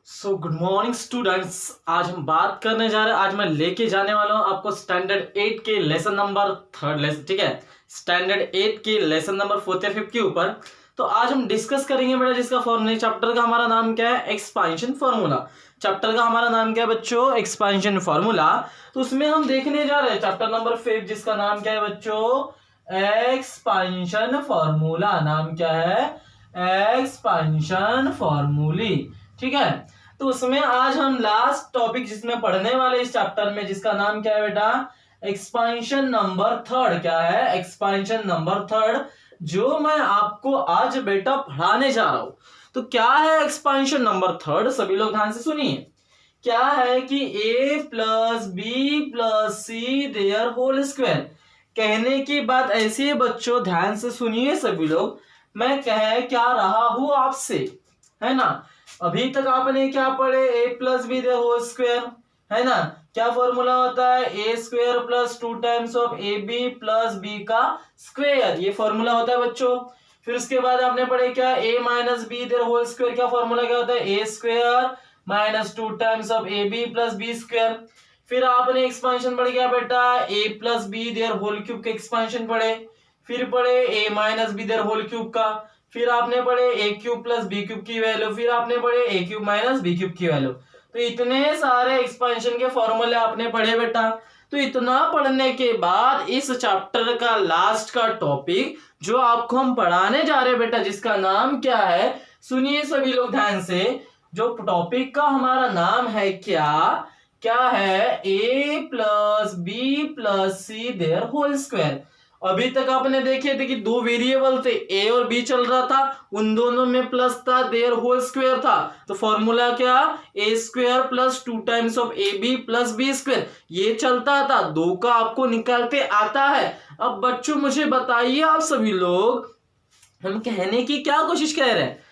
So good morning students. आज हम बात करने जा रहे हैं, आज मैं लेके जाने वाला हूं आपको स्टैंडर्ड 8 के लेसन नंबर थर्ड लेसन, ठीक है, स्टैंडर्ड 8 के लेसन नंबर 4th या 5th के ऊपर। तो आज हम डिस्कस करेंगे बेटा, जिसका फॉर्मूला चैप्टर का हमारा नाम क्या है, एक्सपांशन फार्मूला। चैप्टर का हमारा नाम क्या है बच्चों, एक्सपांशन फार्मूला। तो उसमें हम देखने जा रहे हैं चैप्टर नंबर 5, जिसका नाम क्या है बच्चों, एक्सपांशन फार्मूला। नाम क्या है, एक्सपांशन फार्मूली, ठीक है। तो उसमें आज हम लास्ट टॉपिक जिसमें पढ़ने वाले इस चैप्टर में, जिसका नाम क्या है बेटा, एक्सपांशन नंबर थर्ड। क्या है, एक्सपांशन नंबर थर्ड, जो मैं आपको आज बेटा पढ़ाने जा रहा हूं। तो क्या है एक्सपांशन नंबर थर्ड, सभी लोग ध्यान से सुनिए। क्या है कि a plus B plus C there whole square. कहने की बात ऐसी है बच्चों, ध्यान से सुनिए सभी लोग, मैं कह क्या रहा हूं आपसे, है ना। अभी तक आपने क्या पढ़े, a plus B there whole square, है ना। क्या फॉर्मूला होता है, A square plus 2 times of A B plus B का स्क्वायर, ये फॉर्मूला होता है बच्चों। फिर उसके बाद आपने पढ़े क्या, a minus B there whole square, क्या फॉर्मूला क्या होता है, A square minus 2 times of A B plus B square. फिर आपने एक्सपांशन पढ़ गया बेटा, a plus B there whole cube के एक्सपांशन पढ़े। फिर पढ़े a minus B there whole cube का। फिर आपने पढ़े A cube plus B cube की वैल्यू। फिर आपने पढ़े A cube minus B cube की वैल्यू। तो इतने सारे एक्सपेंशन के फॉर्मूले आपने पढ़े बेटा। तो इतना पढ़ने के बाद इस चैप्टर का लास्ट का टॉपिक जो आपको हम पढ़ाने जा रहे हैं बेटा, जिसका नाम क्या है, सुनिए सभी लोग ध्यान से। जो टॉपिक का हमारा नाम है क्या, क्या है, A plus B plus C there whole square. अभी तक आपने देखे थे कि दो वेरिएबल थे, ए और बी चल रहा था, उन दोनों में प्लस था, देयर होल स्क्वायर था। तो फॉर्मूला क्या, A square plus 2 times of A B plus B square, ये चलता था। दो का आपको निकालते आता है। अब बच्चों मुझे बताइए आप सभी लोग, हम कहने की क्या कोशिश कर रहे हैं।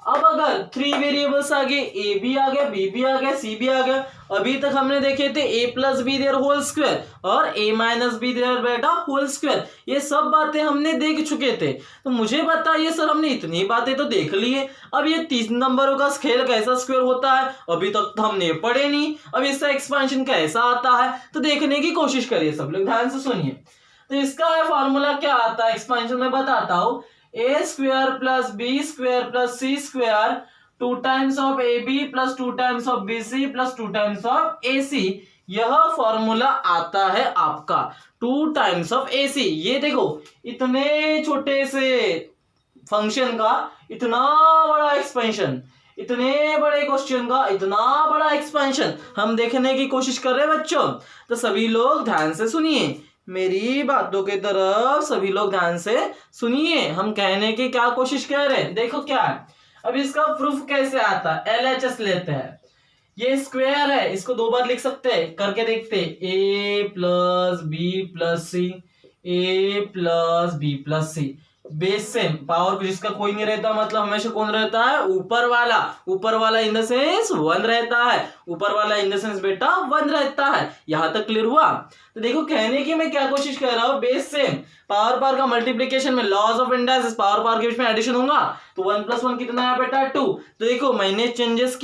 अब अगर 3 वेरिएबल्स आ गए, ए भी आ गया, बी भी आ गया, सी भी आ गया। अभी तक हमने देखे थे A plus B there whole square और ए माइनस बी देयर बेटा होल स्क्वायर, ये सब बातें हमने देख चुके थे। तो मुझे बताइए सर, हमने इतनी बातें तो देख ली है, अब ये 3 नंबरों का खेल कैसा स्क्वायर होता है अभी तक तो हमने पढ़े नहीं। अब इसका एक्सपेंशन कैसा आता है, तो देखने की कोशिश करिए सब लोग, ध्यान से सुनिए। तो इसका फॉर्मूला क्या आता है एक्सपेंशन में, बताता हूं। A square plus B square plus C square 2 times of A B plus 2 times of B C plus 2 times of A C, यह फॉर्मूला आता है आपका 2 टाइम्स ऑफ ए सी। ये देखो, इतने छोटे से फंक्शन का इतना बड़ा एक्सपेंशन, इतने बड़े क्वेश्चन का इतना बड़ा एक्सपेंशन हम देखने की कोशिश कर रहे हैं बच्चों। तो सभी लोग ध्यान से सुनिए, मेरी बातों की तरफ सभी लोग ध्यान से सुनिए। हम कहने की क्या कोशिश कर रहे हैं, देखो क्या है। अब इसका प्रूफ कैसे आता है, LHS लेते हैं। ये स्क्वायर है, इसको 2 बार लिख सकते हैं, करके देखते हैं। ए plus B plus C, A plus B plus C, base same, power जिसका कोई नहीं रहता, मतलब हमेशा कौन रहता है, ऊपर वाला। ऊपर वाला इन द सेंस 1 रहता है, ऊपर वाला इन द सेंस बेटा 1 रहता है। यहां तक क्लियर हुआ। तो देखो कहने की मैं क्या कोशिश कर रहा हूं, बेस सेम, पावर का मल्टीप्लीकेशन में लॉज ऑफ इंडाइसिस, पावर के बीच में एडिशन होगा, तो 1 + 1 कितना है बेटा 2। तो देखो मैंने चेंजेस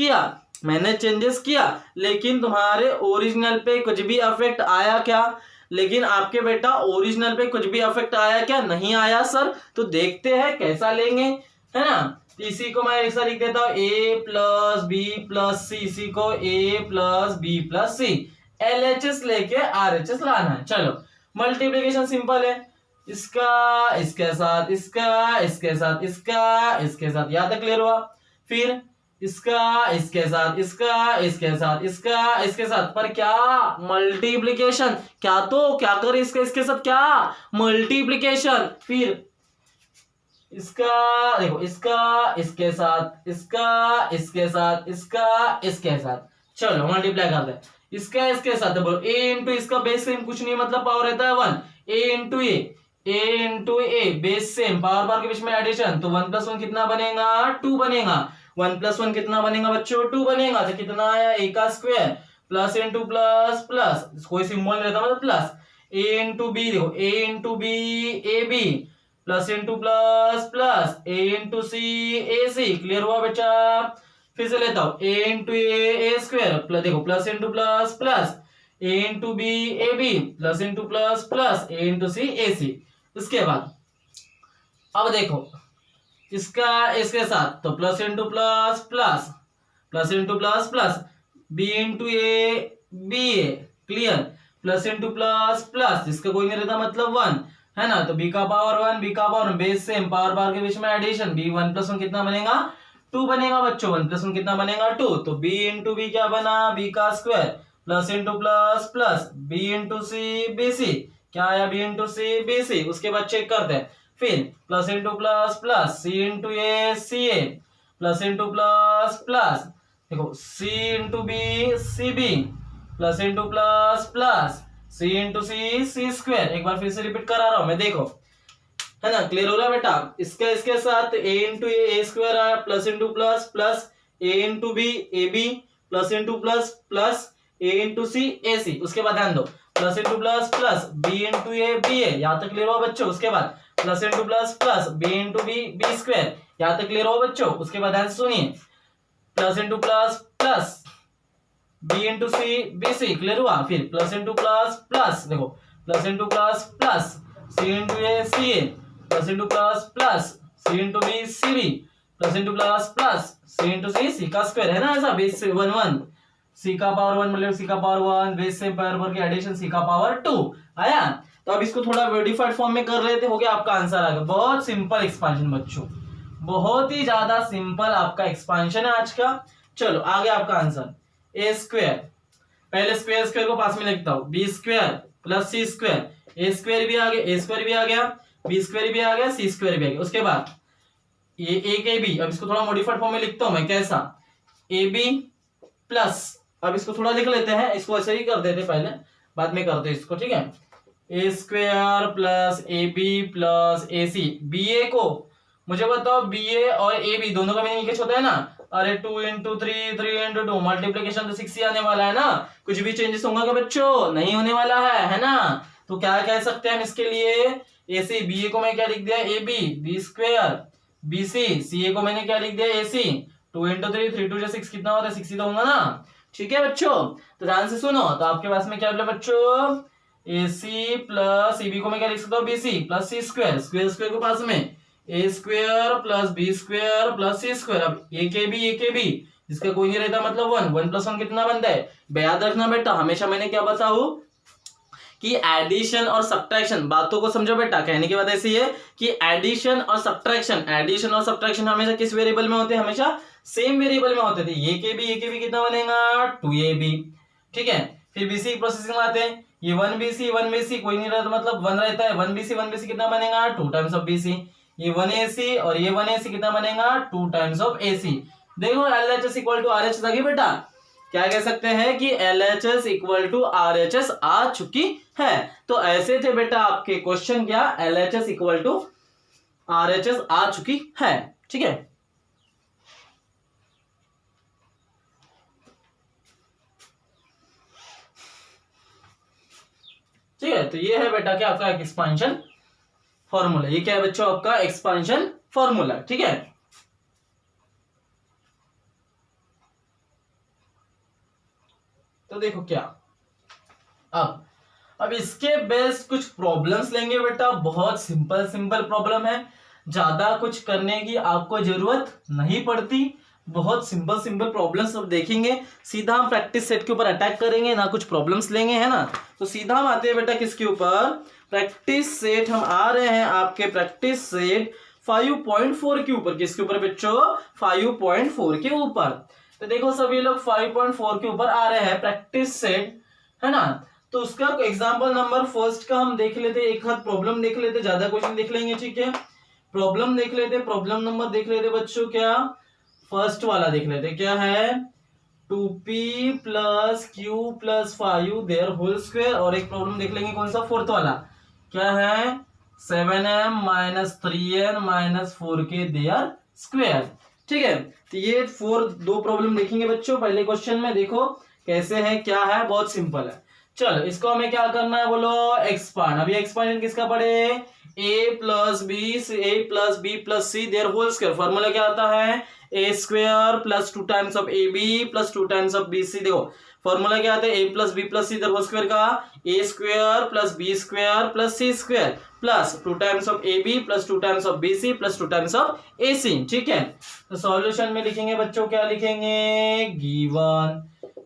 किया, लेकिन तुम्हारे ओरिजिनल पे कुछ भी अफेक्ट आया क्या, लेकिन आपके बेटा ओरिजिनल पे कुछ भी अफेक्ट आया क्या, नहीं आया सर। तो देखते हैं कैसा लेंगे, है ना। तो इसी को मैं ऐसा लिख देता हूं, ए प्लस बी प्लस सी, इसी को ए प्लस बी प्लस सी, LHS लेके RHS लाना है। चलो मल्टीप्लीकेशन सिंपल है, इसका इसके साथ, इसका इसके साथ, इसका इसके साथ, यहां तक क्लियर हुआ। फिर इसका इसके साथ, इसका इसके साथ, इसका इसके साथ, पर क्या मल्टीप्लिकेशन, क्या तो क्या करे, इसका इसके साथ क्या मल्टीप्लिकेशन। फिर इसका देखो, इसका इसके साथ, इसका इसके साथ, इसका इसके साथ, चलो मल्टीप्लाई कर दे। इसका इसके साथ बोलो, ए इंटू इसका बेस सेम, कुछ नहीं मतलब पावर रहता है 1, ए इंटू ए बेस सेम, पावर के बीच में एडिशन, तो 1 + 1 कितना बनेगा 2 बनेगा। 1 + 1 कितना बनेगा बच्चों 2 बनेगा। तो कितना आया, ए का square plus into plus plus, कोई सिंबल नहीं रहता मतलब प्लस, ए इंटू बी, देखो A into B A B plus into plus plus, A into C A C, clear हुआ बच्चा। फिर से लेता हूं, a into A square plus, देखो plus into plus plus a into B A B plus into plus plus a into C A C. उसके बाद अब देखो इसका इसके साथ तो plus into plus plus plus into plus plus B into A B A, clear, plus into plus plus, इसका कोई नहीं रहता मतलब 1 है ना, तो b का पावर 1 b का power base same, power power के बीच में एडिशन, b 1 प्लस 1 कितना बनेगा 2 बनेगा बच्चों, 1 प्लस 1 कितना बनेगा 2, तो b इंटू बी क्या बना b का square plus into plus plus b into C B C, क्या आया b into C B C. उसके बाद चेक करते हैं, फिर plus into plus plus c into A C A plus into plus plus, देखो c into B C B plus into plus plus c into C C square. एक बार फिर से रिपीट करा रहा हूं मैं, देखो है ना, क्लियर हो रहा है बेटा। इसके साथ a इंटू ए स्क्वायर आया plus into plus plus a into B A B plus into plus plus a into C A C. उसके बाद ध्यान दो, plus into plus plus b into A B A, यहाँ तक clear हुआ बच्चों। उसके बाद plus into plus plus b into B B square, यहाँ तक क्लियर हुआ बच्चों। उसके बाद ध्यान सुनिए, plus into plus plus B into C B C, clear हुआ। फिर प्लस इंटू प्लस प्लस, देखो plus into plus plus C into A C A plus into plus plus C into B C B plus into plus plus C into C का square, है ना ऐसा, base से 1 1 सी का power 1 मतलब सी का power 1 base से पावर की एडिशन सी का पावर 2 आया। तो अब इसको थोड़ा मॉडिफाइड फॉर्म में कर लेते, हो गया आपका आंसर आ गया। बहुत सिंपल एक्सपांशन बच्चों, बहुत ही ज्यादा सिंपल आपका एक्सपांशन है आज का। चलो आगे आपका आंसर ए स्क्वायर, पहले स्क्वायर स्क्वायर को पास में लिखता हूं, B square plus C square, ए स्क्वायर भी आ गया, ए स्क्वायर भी आ गया, बी स्क्वायर भी आ गया, सी स्क्वायर भी आ गया। उसके बाद ये ए के बी, अब इसको थोड़ा मॉडिफाइड फॉर्म में लिखता हूं मैं, कैसा, ए बी प्लस, अब इसको थोड़ा लिख लेते हैं, इसको ऐसे ही कर देते पहले, बाद में करते इसको, ठीक है। A square plus A B plus A C, B A को मुझे बताओ, बी ए और ए बी दोनों का मीनिंग कुछ होता है ना, अरे 2 इंटू 3 3 इंटू 2 मल्टीप्लीकेशन तो 6 ही आने वाला है ना, कुछ भी चेंजेस होगा क्या बच्चों, नहीं होने वाला है ना। तो क्या कह सकते हैं हम इसके लिए, ए सी, बी ए को मैं क्या लिख दिया A B, B square B C, C A को मैंने क्या लिख दिया ए सी, 2 इंटू 3 3 2 6 कितना होता है 6 ही तो होगा ना, ठीक है बच्चों। तो ध्यान से सुनो, तो आपके पास में क्या बोला बच्चों, ए सी प्लस ए बी को मैं क्या लिख सकता हूँ B C plus C square, square square के पास में A square plus B square plus C square. अब ए के बी जिसका कोई नहीं रहता मतलब 1 1 प्लस 1 कितना बनता है। याद रखना बेटा, हमेशा मैंने क्या बताऊं कि एडिशन और सब्ट्रैक्शन, बातों को समझो बेटा, कहने की बात ऐसी है कि एडिशन और सब्ट्रैक्शन हमेशा किस वेरिएबल में होते हैं, हमेशा सेम वेरिएबल में होते थे। ए के बी कितना बनेगा 2ab, ठीक है। फिर बीसी प्रोसेसिंग में आते हैं, ये 1bc कोई नहीं रहता मतलब 1 रहता है, 1bc कितना बनेगा 2 टाइम्स ऑफ bc, ये 1ac और ये 1ac कितना बनेगा 2 टाइम्स ऑफ ac। देखो LHS इक्वल टू RHS आ गई बेटा, क्या कह सकते हैं कि LHS इक्वल टू RHS आ चुकी है। तो ऐसे थे बेटा आपके क्वेश्चन, क्या LHS इक्वल टू RHS आ चुकी है, ठीक है। ठीक है, तो ये है बेटा क्या आपका एक्सपांशन फॉर्मूला, ये क्या है बच्चों आपका एक्सपांशन फॉर्मूला, ठीक है। तो देखो क्या, अब इसके बेस्ड कुछ प्रॉब्लम्स लेंगे बेटा, बहुत सिंपल प्रॉब्लम है, ज्यादा कुछ करने की आपको जरूरत नहीं पड़ती, बहुत सिंपल प्रॉब्लम्स अब देखेंगे। सीधा हम प्रैक्टिस सेट के ऊपर अटैक करेंगे, ना कुछ प्रॉब्लम्स लेंगे, है ना। तो सीधा हम आते हैं बेटा किसके ऊपर, प्रैक्टिस सेट। हम आ रहे हैं आपके प्रैक्टिस सेट 5.4 के ऊपर। किसके ऊपर बच्चों, 5.4 के ऊपर। तो देखो सभी लोग 5.4 के ऊपर आ रहे हैं प्रैक्टिस सेट, है ना। तो उसका एग्जाम्पल नंबर फर्स्ट का हम देख लेते, एक हाथ प्रॉब्लम देख लेते, ज्यादा क्वेश्चन देख लेंगे, ठीक है। प्रॉब्लम देख लेते, प्रॉब्लम नंबर देख लेते बच्चों, क्या फर्स्ट वाला देख लेते, क्या है 2p plus Q plus 5 their whole square. और एक प्रॉब्लम देख लेंगे कौन सा, फोर्थ वाला, क्या है 7m minus 3n minus 4k there square, ठीक है। तो ये दो प्रॉब्लम देखेंगे बच्चों। पहले क्वेश्चन में देखो कैसे है, क्या है, बहुत सिंपल है। चलो इसको हमें क्या करना है बोलो, एक्सपांड। अभी एक्सपांशन किसका पढ़े, a plus B plus C there whole square. Formula क्या आता है, A square plus 2 times of A B plus 2 times of B C. देखो फॉर्मूला क्या आता है, A plus B plus C इधर होल स्क्वायर का, A square plus B square plus C square plus 2 times of A B plus 2 times of B C plus 2 times of A C. ठीक है, तो solution में लिखेंगे बच्चों, क्या लिखेंगे,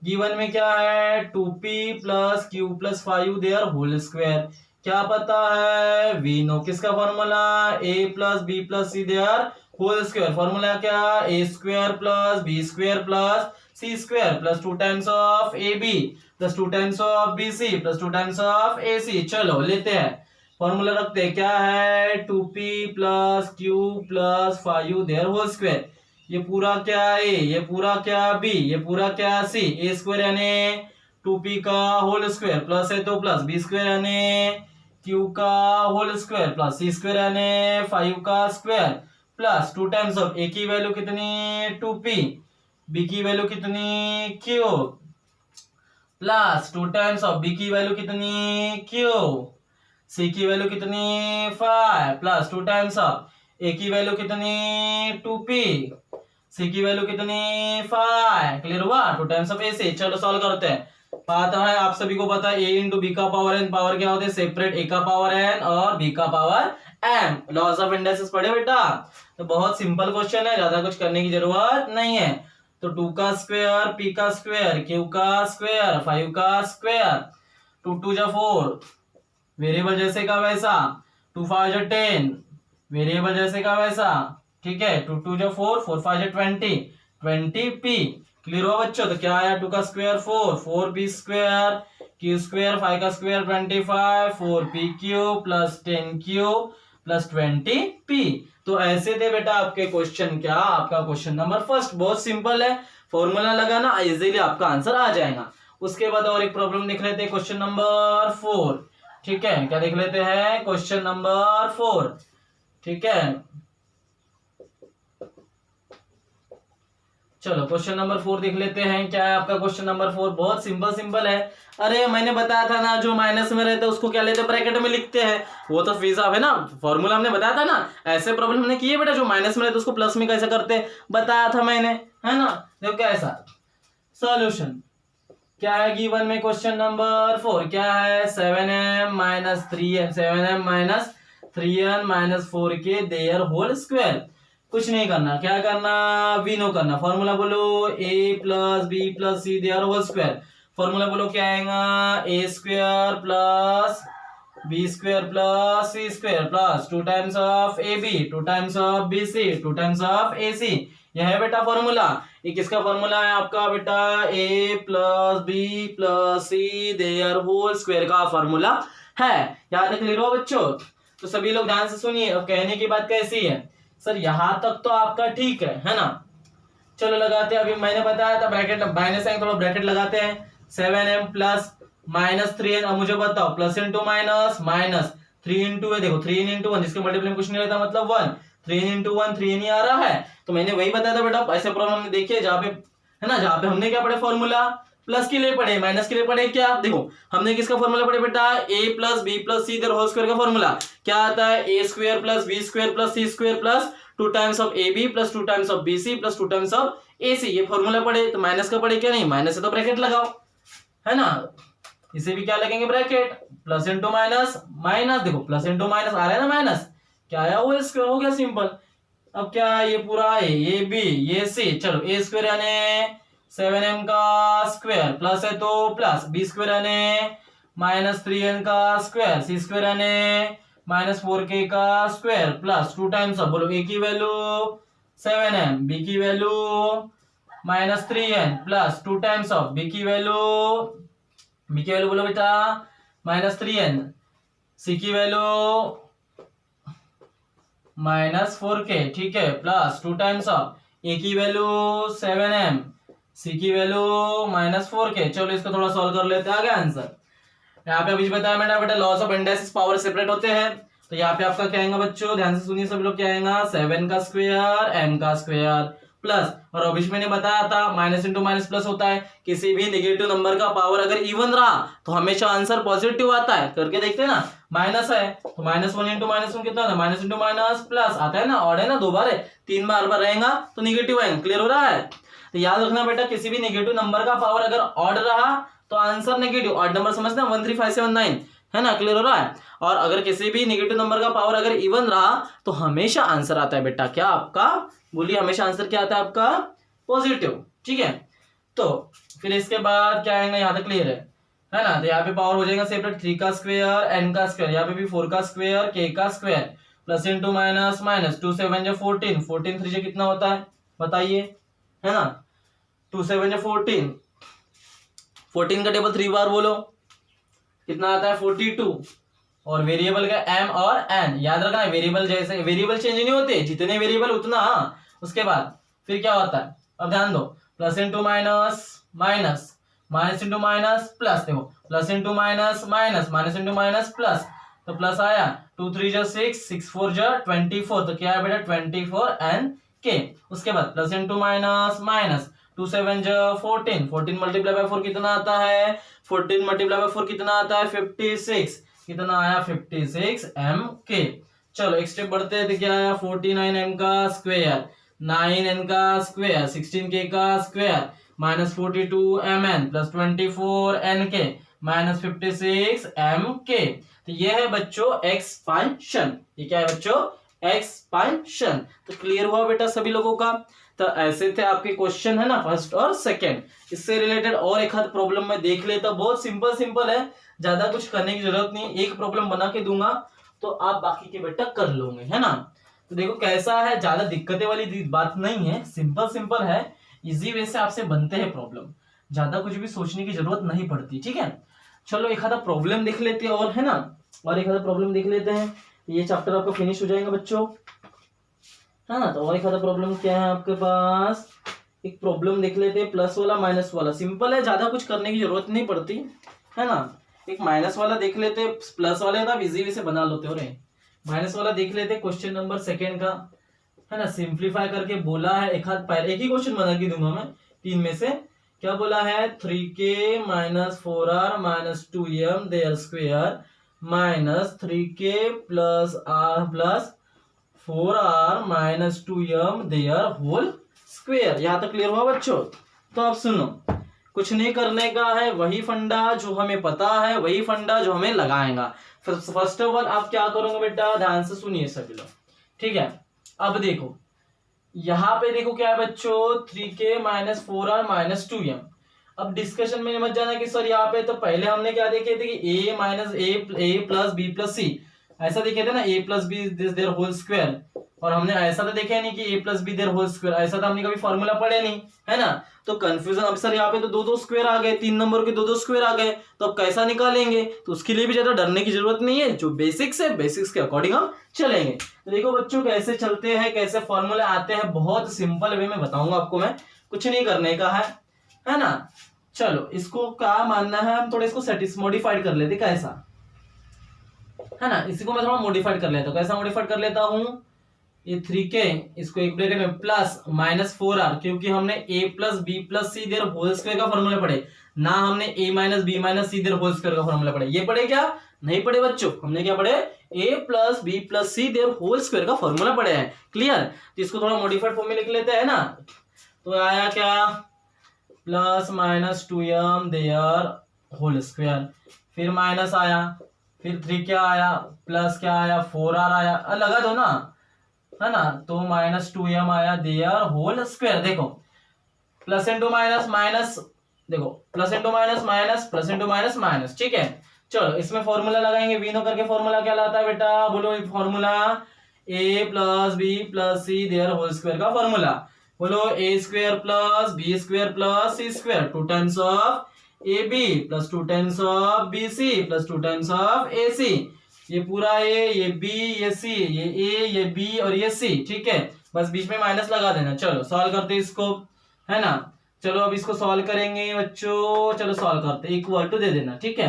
गिवन में क्या है 2p plus Q plus 5 their whole square. क्या पता है, वी नो किसका formula, A plus B plus C there whole square. Formula क्या, A square plus B square plus C square plus 2 times of A B plus 2 times of B C plus 2 times of A C. चलो लेते हैं, formula रखते हैं, क्या है 2p plus Q plus 5 their whole square. ये पूरा क्या ए, ये पूरा क्या बी, ये पूरा क्या सी, ए स्क्वायर यानी 2p का होल स्क्वायर प्लस है तो प्लस बी स्क्वायर यानी क्यू का whole square plus C square यानी 5 का square plus 2 times of A की वैल्यू कितनी 2p, बी की वैल्यू कितनी Q plus 2 times of B की वैल्यू कितनी क्यू, सी की वैल्यू कितनी 5 प्लस 2 टाइम्स ऑफ ए की वैल्यू कितनी 2p, सी की वैल्यू कितनी 5। क्लियर हुआ, 2 टाइम्स ऑफ ए सी। चलो सॉल्व करते हैं। पता है आप सभी को पता है ए इंटू बी का पावर एन, पावर क्या होते हैं सेपरेट, ए का पावर एन और बी का power M. Laws of indices पढ़े बेटा, तो बहुत सिंपल क्वेश्चन है, ज्यादा कुछ करने की जरूरत नहीं है। तो 2 का स्क्वायर, पी का स्क्वायर, क्यू का स्क्वायर, 5 का स्क्वायर, 2 2 जा 4, वेरिएबल जैसे का वैसा, 2 5 जा 10, वेरिएबल जैसे का वैसा। ठीक है, 2 2 जा 4, 4 5 जा 20, 20p। क्लियर हुआ बच्चों, तो क्या आया 2 का square 4, 4p square, Q square 5 का square 25, 4p Q plus 10q plus 20p। तो ऐसे थे बेटा आपके क्वेश्चन, क्या आपका क्वेश्चन नंबर फर्स्ट। बहुत सिंपल है, फॉर्मूला लगाना इजीली आपका आंसर आ जाएगा। उसके बाद और एक प्रॉब्लम लिख लेते हैं, क्वेश्चन नंबर 4। ठीक है, क्या लिख लेते हैं, क्वेश्चन नंबर 4। ठीक है, चलो क्वेश्चन नंबर 4 देख लेते हैं। क्या है आपका क्वेश्चन नंबर 4, बहुत सिंपल है। अरे मैंने बताया था ना, जो माइनस में रहता है उसको क्या लेते हैं, ब्रैकेट में लिखते हैं। वो तो फीसा है ना, फॉर्मूला हमने बताया था ना, ऐसे प्रॉब्लम हमने किए बेटा, जो माइनस में रहता है उसको प्लस में कैसे करते बताया था मैंने, है ना। देखो कैसा सॉल्यूशन क्या है गिवन में क्वेश्चन नंबर 4, क्या है 7m minus 3n, 7m minus 3n minus 4k there whole square. कुछ नहीं करना, क्या करना, वी नो करना। फॉर्मूला बोलो a plus B plus C there whole square. Formula बोलो क्या आएगा, A square plus B square plus C square plus 2 times of A B 2 times of B C 2 times of A C. यह है बेटा formula. ये किसका formula है आपका बेटा, A plus B plus C there whole square का formula है। यहाँ तक क्लियर हो बच्चों, तो सभी लोग ध्यान से सुनिए। अब कहने की बात कैसी है सर, यहां तक तो आपका ठीक है ना। चलो लगाते हैं, अभी मैंने बताया था ब्रैकेट माइनस है, थोड़ा ब्रैकेट लगाते हैं। 7m plus minus 3n। अब मुझे बताओ plus into minus minus 3 into है, देखो 3 इंटू 1, जिसके मल्टीप्लाई में कुछ नहीं रहता मतलब 1, 3 इंटू 1 3 ही आ रहा है। तो मैंने वही बताया था बेटा, ऐसे प्रॉब्लम हमने देखी है जहाँ पे, है ना, जहाँ पे हमने क्या पढ़े फॉर्मूला प्लस के लिए पढ़े, माइनस के लिए पढ़े। क्या देखो हमने किसका फॉर्मूला पढ़े बेटा, A plus B plus C whole square का फॉर्मूला क्या आता है, A square plus B square plus C square plus 2 times of A B plus 2 times of B C plus 2 times of A C. ये formula पढ़े। तो minus का पढ़े क्या, नहीं माइनस है तो ब्रैकेट लगाओ, है ना। इसे भी क्या लगेंगे bracket, plus into minus minus, देखो प्लस इंटू माइनस आ रहा है ना माइनस, क्या आया वो स्क्वायर हो गया सिंपल। अब क्या है, ये पूरा है, ये बी ये सी। चलो ए स्क्वायर यानी 7m का स्क्वायर प्लस है तो प्लस, बी स्क्वायर यानी माइनस 3n का स्क्वायर, सी स्क्वायर यानी माइनस 4k का स्क्वायर प्लस 2 टाइम्स ऑफ, बोलो ए की वैल्यू 7m, बी की value minus 3n plus 2 times of B की वैल्यू बोलो बेटा माइनस 3n, सी की वैल्यू माइनस 4k। ठीक है, प्लस 2 टाइम्स ऑफ ए की वैल्यू 7m, सी की वैल्यू माइनस 4k। चलो इसको थोड़ा सॉल्व कर लेते हैं, आ गया आंसर। यहाँ पे अभी बताया मैंने बेटा, loss of indices power separate होते हैं। तो यहाँ पे आपका क्या आएगा बच्चों, ध्यान से सुनिए सब लोग, क्या आएगा 7 का स्क्वायर m का स्क्वायर प्लस, और अभी मैंने बताया था माइनस इंटू माइनस प्लस होता है, किसी भी नेगेटिव नंबर का पावर अगर इवन रहा तो हमेशा आंसर पॉजिटिव आता है। करके देखते हैं ना, माइनस है तो minus one into minus one कितना होता है, माइनस इंटू माइनस प्लस आता है ना, ऑड है ना, दो बार है, तीन बार रहेगा तो निगेटिव आएगा। क्लियर हो रहा है? तो याद रखना बेटा, किसी भी नेगेटिव नंबर का पावर अगर ऑड रहा तो आंसर नेगेटिव, ऑड नंबर समझना 13579 है ना। क्लियर हो रहा है? और अगर किसी भी नेगेटिव नंबर का पावर अगर इवन रहा तो हमेशा आंसर आता है बेटा क्या आपका, बोलिए हमेशा आंसर क्या आता है आपका, पॉजिटिव। ठीक है, तो फिर इसके बाद क्या आएगा, यहाँ तक क्लियर है ना। तो यहाँ पे पावर हो जाएगा सेपरेट, 3 का स्क्वायर n का स्क्वायर, यहाँ पे भी 4 का स्क्वायर k का square, plus into minus minus, 2 7 जो 14, 14 3 जो कितना होता है बताइए, है ना, 2 7 जो 14, 14 का टेबल 3 बार बोलो कितना आता है 42, और वेरिएबल का m और n याद रखना है, वेरिएबल जैसे वेरिएबल चेंज नहीं होते, जितने वेरिएबल उतना। उसके बाद फिर क्या होता है, अब ध्यान दो, plus into minus minus, minus into minus plus, देखो plus into minus minus, minus into minus plus, तो प्लस आया 2 3 जो 6, 6 4 जो 24, तो क्या है बेटा 24 n k। उसके बाद प्लस इंटू माइनस माइनस, 2 7 जो 14, 14 मल्टीप्लाई बाय 4 कितना आता है, 14 मल्टीप्लाई बाय 4 कितना आता है 56, कितना आया 56 m k। चलो एक स्टेप बढ़ते हैं, तो क्या आया 49 m का स्क्वायर, 9 n का स्क्वायर, 16 k का square, minus 42 mn plus 24 nk minus 56 mk। तो ये है बच्चों एक्सपांशन, ये क्या है बच्चों, एक्सपांशन। तो क्लियर हुआ बेटा सभी लोगों का? तो ऐसे थे आपके क्वेश्चन है ना, फर्स्ट और सेकंड। इससे रिलेटेड और एक आध प्रॉब्लम मैं देख लेता, बहुत सिंपल सिंपल है, ज्यादा कुछ करने की जरूरत नहीं, एक प्रॉब्लम बना के दूंगा तो आप बाकी के बेटा कर लोगे, है ना। तो देखो कैसा है, ज्यादा दिक्कतें वाली बात नहीं है, सिंपल सिंपल है, इजी वे से आपसे बनते हैं प्रॉब्लम, ज्यादा कुछ भी सोचने की जरूरत नहीं पड़ती। ठीक है, चलो एक आधा प्रॉब्लम देख लेते हैं और, है ना, और एक आधा प्रॉब्लम देख लेते हैं, ये चैप्टर आपका फिनिश हो जाएगा बच्चों, है ना। तो और एक आधा प्रॉब्लम क्या है आपके पास, एक प्रॉब्लम देख लेते हैं, प्लस वाला माइनस वाला, सिंपल है, ज्यादा कुछ करने की जरूरत नहीं पड़ती, है ना। एक माइनस वाला देख लेते हैं, प्लस वाले तो इजी वे से बना लेते हो रहे, माइनस वाला देख लेते हैं, क्वेश्चन नंबर सेकंड का, है ना, सिंप्लीफाई करके बोला है, एक हाथ पहले एक ही क्वेश्चन बना के दूंगा मैं तीन में से। क्या बोला है, 3k minus 4r minus 2m their square minus 3k plus r plus 4r minus 2m their whole square. यहाँ तक क्लियर हुआ बच्चों? तो अब सुनो, कुछ नहीं करने का है, वही फंडा जो हमें पता है, वही फंडा जो हमें लगाएगा। फर्स्ट ऑफ ऑल आप क्या करोगे बेटा, ध्यान से सुनिए सभी लोग, ठीक है। अब देखो यहाँ पे देखो क्या है बच्चों, 3k minus 4r minus 2m। अब डिस्कशन में मत जाना कि सर यहाँ पे तो पहले हमने क्या देखे थे कि a minus A plus B plus C, ऐसा देखे थे ना, a plus B this there whole square, और हमने ऐसा तो देखा नहीं कि a plus B there whole square, ऐसा तो हमने कभी फॉर्मूला पढ़े नहीं, है ना। तो कंफ्यूजन, अब सर यहाँ पे तो दो दो स्क्वायर आ गए, 3 नंबर के दो दो स्क्वायर आ गए, तो अब कैसा निकालेंगे, तो उसके लिए भी ज्यादा डरने की जरूरत नहीं है, जो बेसिक्स है बेसिक्स के अकॉर्डिंग हम चलेंगे। तो देखो बच्चों कैसे चलते हैं, कैसे फॉर्मूले आते हैं, बहुत सिंपल वे में बताऊंगा आपको मैं, कुछ नहीं करने का है ना। चलो इसको क्या मानना है, हम थोड़ा इसको मॉडिफाइड कर लेते, कैसा, है ना, इसी को मैं थोड़ा मॉडिफाइड कर लेता हूँ। कैसा मॉडिफाइड कर लेता हूँ, ये 3k इसको एक ब्रैकेट में प्लस माइनस 4r, क्योंकि हमने a plus B plus C there whole square का फॉर्मूला पढ़े ना, हमने a minus B minus C there whole square का फॉर्मूला पढ़े। ये पढ़े क्या, नहीं पढ़े बच्चों, हमने क्या पढ़े, a plus B plus C there whole square का फॉर्मूला पढ़े हैं। क्लियर? तो इसको थोड़ा मॉडिफाइड फॉर्म में लिख लेते हैं ना। तो आया क्या, plus minus 2m their whole square, फिर माइनस आया, फिर 3 क्या आया, प्लस क्या आया 4r आया, लगा दो ना, है ना। तो माइनस 2m आया देयर होल स्क्वायर। देखो प्लस इंटू माइनस माइनस, देखो plus into minus minus, plus into minus minus, ठीक है। चलो इसमें फॉर्मूला लगाएंगे, वीनो करके फॉर्मूला क्या लाता है बेटा, बोलो formula a plus B plus C there whole square का फॉर्मूला, बोलो a square plus B square plus C square, 2 times of ab plus 2 times of bc plus 2 times of ac। ये पूरा a, ये b, ये c, ये a, ये b और ये c, ठीक है। बस बीच में माइनस लगा देना। चलो सॉल्व करते इसको, है ना। चलो अब इसको सॉल्व करेंगे बच्चों, चलो सॉल्व करते, इक्वल टू दे देना, ठीक है।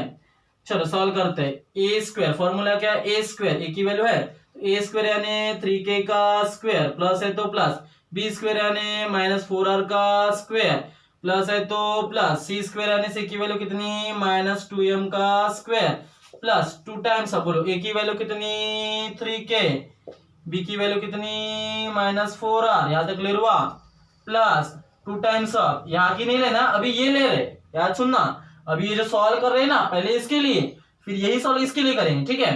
चलो सॉल्व करते हैं, a स्क्वायर, फॉर्मूला क्या है, a स्क्वायर, a की वैल्यू है, a स्क्वायर यानी 3k का स्क्वायर, प्लस है तो प्लस, बी स्क्वायर यानी माइनस 4r का स्क्वायर प्लस है तो प्लस सी स्क्वायर यानी सी की वैल्यू कितनी माइनस 2m का स्क्वायर प्लस 2 टाइम्स अब बोलो ए की वैल्यू कितनी 3k, बी की वैल्यू कितनी माइनस 4r, यहाँ तक क्लियर हुआ, प्लस 2 टाइम्स ऑफ, यहाँ की नहीं लेना अभी ये ले रहे, याद सुनना, अभी ये जो सॉल्व कर रहे हैं ना पहले इसके लिए फिर यही सॉल्व इसके लिए करेंगे, ठीक है,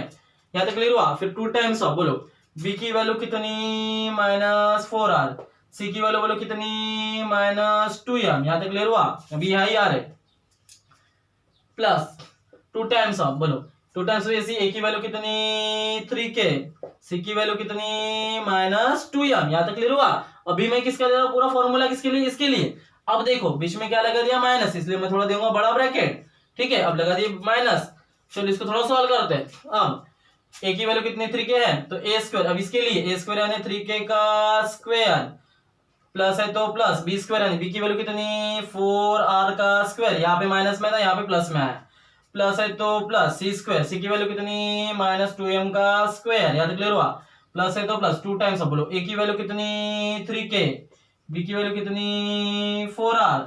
यहाँ तक क्लियर हुआ। फिर 2 टाइम्स ऑफ बोलो बी की वैल्यू कितनी माइनस 4r, सी की वैल्यू बोलो कितनी माइनस 2m, यहाँ तक क्लियर हुआ, अभी यहाँ ही आ रहे, प्लस 2 टाइम्स ऑफ बोलो 2 टाइम्स ए की वैल्यू कितनी 3k, सी की वैल्यू कितनी माइनस 2m, यहाँ तक क्लियर हुआ। अभी मैं किसका दे रहा हूँ पूरा फॉर्मूला किसके लिए, इसके लिए। अब देखो बीच में क्या लगा दिया माइनस, इसलिए मैं थोड़ा दूंगा बड़ा ब्रैकेट, ठीक है, अब लगा दिया माइनस। चलो इसको थोड़ा सॉल्व करते हैं। अब ए की वैल्यू कितनी 3k है तो ए स्क्वायर, अब इसके लिए ए स्क्वायर यानी 3k का स्क्वायर प्लस है तो प्लस बी स्क्वायर यानी बी की वैल्यू कितनी 4r का स्क्वायर, यहाँ पे माइनस में था यहाँ पे प्लस में आया, प्लस है तो प्लस सी स्क्वायर, सी की वैल्यू कितनी माइनस 2m का स्क्वायर, यहाँ तक क्लियर हुआ, प्लस है तो प्लस 2 टाइम्स, अब बोलो ए की वैल्यू कितनी 3k, बी की वैल्यू कितनी 4r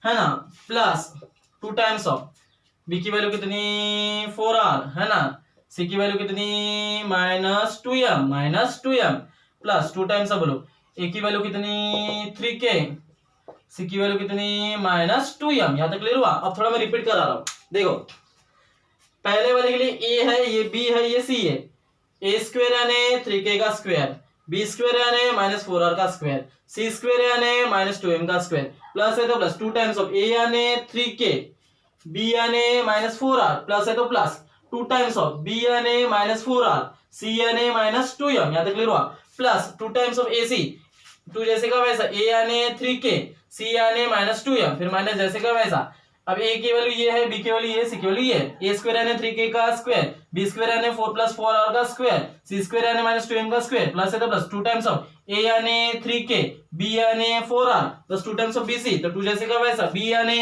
है ना, प्लस 2 टाइम्स ऑफ बी की वैल्यू कितनी 4r है ना, सी की वैल्यू कितनी minus 2m plus 2 times of बोलो ए की वैल्यू कितनी 3k, सी की वैल्यू कितनी माइनस 2m, यहाँ तक क्लियर हुआ। अब थोड़ा मैं रिपीट करा रहा हूँ, देखो पहले वाले के लिए ए है, ये बी है, ये सी है, ए स्क्वायर यानी 3k का स्क्वायर, बी स्क्वायर यानी माइनस 4r का स्क्वायर, सी स्क्वायर यानी माइनस 2m का स्क्वायर, प्लस है तो प्लस 2 टाइम्स ऑफ ए यानी 3k, बी यानी माइनस 4r, प्लस है तो प्लस 2 टाइम्स ऑफ बी यानी माइनस 4r, सी यानी माइनस 2m, यहाँ तक क्लियर हुआ, प्लस 2 टाइम्स ऑफ ए सी, 2 जैसे का वैसा, ए यानी 3k, सी यानी माइनस 2m, फिर माइनस जैसे का वैसा। अब ए की वैल्यू ये है, बी की वैल्यू ये, सी की वैल्यू ये, ए स्क्वायर यानी 3k का स्क्वायर, बी स्क्वायर यानी 4 प्लस 4r का स्क्वायर, सी स्क्वायर यानी माइनस 2m का स्क्वायर, प्लस है तो प्लस 2 टाइम्स ऑफ ए यानी 3k, बी यानी 4r plus 2 times of B C, तो 2 जैसे का वैसा, बी यानी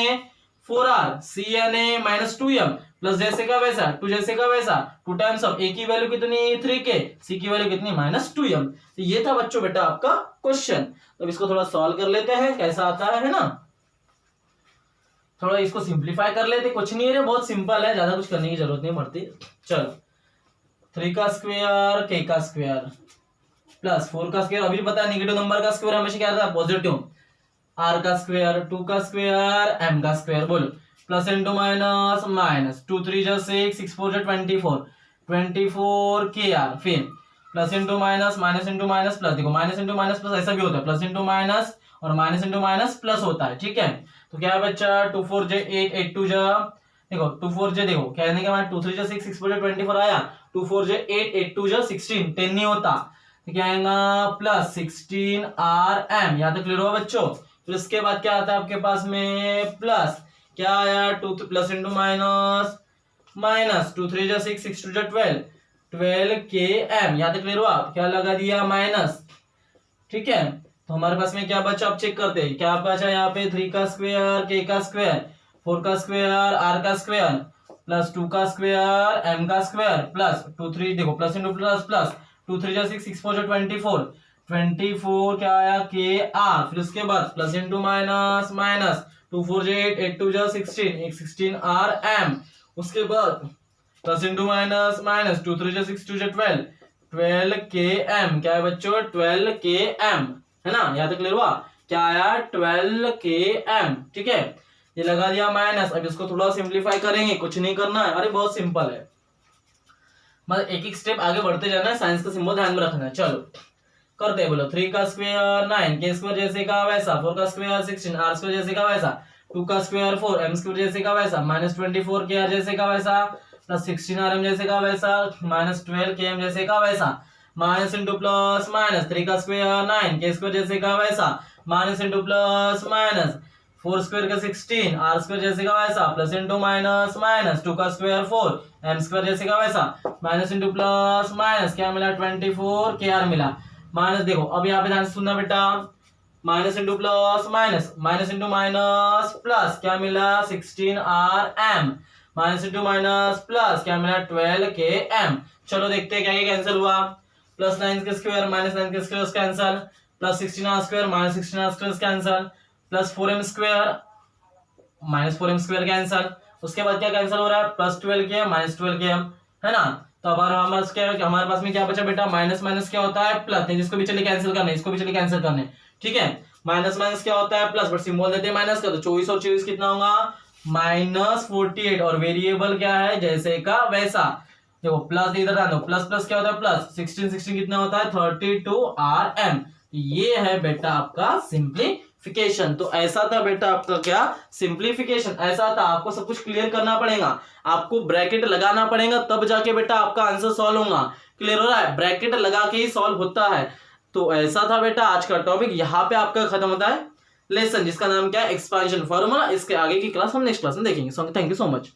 4r, सी यानी माइनस 2m, प्लस जैसे का वैसा 2 जैसे का वैसा 2 टाइम्स ऑफ ए की वैल्यू कितनी 3k, सी की वैल्यू कितनी माइनस 2m। तो ये था बच्चों बेटा आपका क्वेश्चन। अब इसको थोड़ा सॉल्व कर लेते हैं, कैसा आता है ना, थोड़ा इसको सिंप्लीफाई कर लेते, कुछ नहीं है, बहुत सिंपल है, ज्यादा कुछ करने की जरूरत नहीं पड़ती। चलो 3 का स्क्वायर k का स्क्वायर प्लस 4 का स्क्वायर, अभी पता है नेगेटिव नंबर का स्क्वायर हमेशा क्या रहता है पॉजिटिव, r का स्क्वायर 2 का स्क्वायर m का स्क्वायर, बोलो प्लस इंटू माइनस माइनस 2 3 जा 6 6 4 जा 24 kr, फिर plus into minus minus into minus plus, देखो माइनस इंटू माइनस प्लस ऐसा भी होता है, प्लस इंटू माइनस और माइनस इंटू माइनस प्लस होता है, ठीक है। तो क्या है बच्चा 2 4 जा 8 8 2 जा, देखो 2 4 जा, देखो कहने का मतलब 2 3 जा 6 6 4 जा 24 आया, 2 4 जा 8 8 2 जा 16, 10 नहीं होता, तो क्या आएगा प्लस 16rm, यहाँ तक क्लियर हुआ बच्चों। फिर इसके बाद क्या आता है आपके पास में प्लस, क्या आया 2 प्लस इंटू माइनस माइनस 2 3 जा 6 6 2 जा 12 km, यहाँ तक क्लियर हुआ, क्या लगा दिया माइनस, ठीक है। तो हमारे पास में क्या बचा, अब चेक करते हैं क्या बचा, यहाँ पे 3 का स्क्वायर k का स्क्वायर 4 का स्क्वायर r का स्क्वायर प्लस 2 का स्क्वायर m का स्क्वायर प्लस 2 3, देखो प्लस इंटू प्लस प्लस 2 3 जा 6 6 4 जा 24 क्या आया k r, फिर उसके बाद प्लस इंटू माइनस माइनस 2 4 जा 8 8 2 जा 16 rm, उसके बाद प्लस इंटू माइनस माइनस 2 3 जा 6 2 जा 12 km, क्या है बच्चों 12 km, है ना, यहाँ तक क्लियर हुआ, क्या आया 12 km, ठीक है। ये लगा दिया माइनस, अब इसको थोड़ा सिंप्लीफाई करेंगे, कुछ नहीं करना है, अरे बहुत सिंपल है, मतलब एक एक स्टेप आगे बढ़ते जाना है, साइंस का सिंबल ध्यान में रखना है। चलो करते हैं, बोलो 3 का स्क्वायर 9, k स्क्वायर जैसे का वैसा, 4 का स्क्वायर 16, r स्क्वायर जैसे का वैसा, 2 का स्क्वायर 4, m स्क्वायर जैसे का वैसा, माइनस 24 kr जैसे का वैसा, प्लस 16rm जैसे का वैसा, माइनस 12 km जैसे का वैसा, माइनस इंटू प्लस माइनस 3 का स्क्वायर 9, k स्क्वायर जैसे का वैसा, minus into plus minus 4 square का 16, r स्क्वायर जैसे का वैसा, प्लस इंटू माइनस माइनस 2 का स्क्वायर 4, m स्क्वायर जैसे का वैसा, माइनस इंटू प्लस माइनस क्या मिला 24 kr मिला, माइनस, देखो अब यहाँ पे ध्यान से सुनना बेटा, minus into plus minus minus into minus plus क्या मिला 16rm, minus into minus plus क्या मिला 12 km। चलो देखते हैं क्या क्या कैंसिल हुआ, प्लस 9 के स्क्वायर माइनस 9 के square cancel, plus 16r² minus 16r² cancel, plus 4m² minus 4m² cancel. उसके बाद क्या कैंसिल हो रहा है, प्लस 12km माइनस 12km, है ना। तो हमारे पास क्या है, हमारे पास में क्या बचा बेटा, माइनस माइनस क्या होता है प्लस, नहीं जिसको भी चलिए कैंसिल करने, इसको भी चलिए कैंसिल करने, ठीक है। माइनस माइनस क्या होता है प्लस, बट सिंबल देते हैं माइनस का, तो 24 और 24 कितना होगा -48, और वेरिएबल क्या है जैसे का वैसा। देखो प्लस इधर आना, प्लस प्लस क्या होता है प्लस, 16 कितना होता है 32rm। ये है बेटा आपका सिंप्लीफिकेशन। तो ऐसा था बेटा आपका क्या, सिंप्लीफिकेशन ऐसा था। आपको सब कुछ क्लियर करना पड़ेगा, आपको ब्रैकेट लगाना पड़ेगा, तब जाके बेटा आपका आंसर सॉल्व होगा। क्लियर हो रहा है, ब्रैकेट लगा के ही सॉल्व होता है। तो ऐसा था बेटा आज का टॉपिक, यहाँ पे आपका खत्म होता है लेसन, जिसका नाम क्या है एक्सपांशन फॉर्मूला। इसके आगे की क्लास हम नेक्स्ट क्लास में देखेंगे। Thank you so much.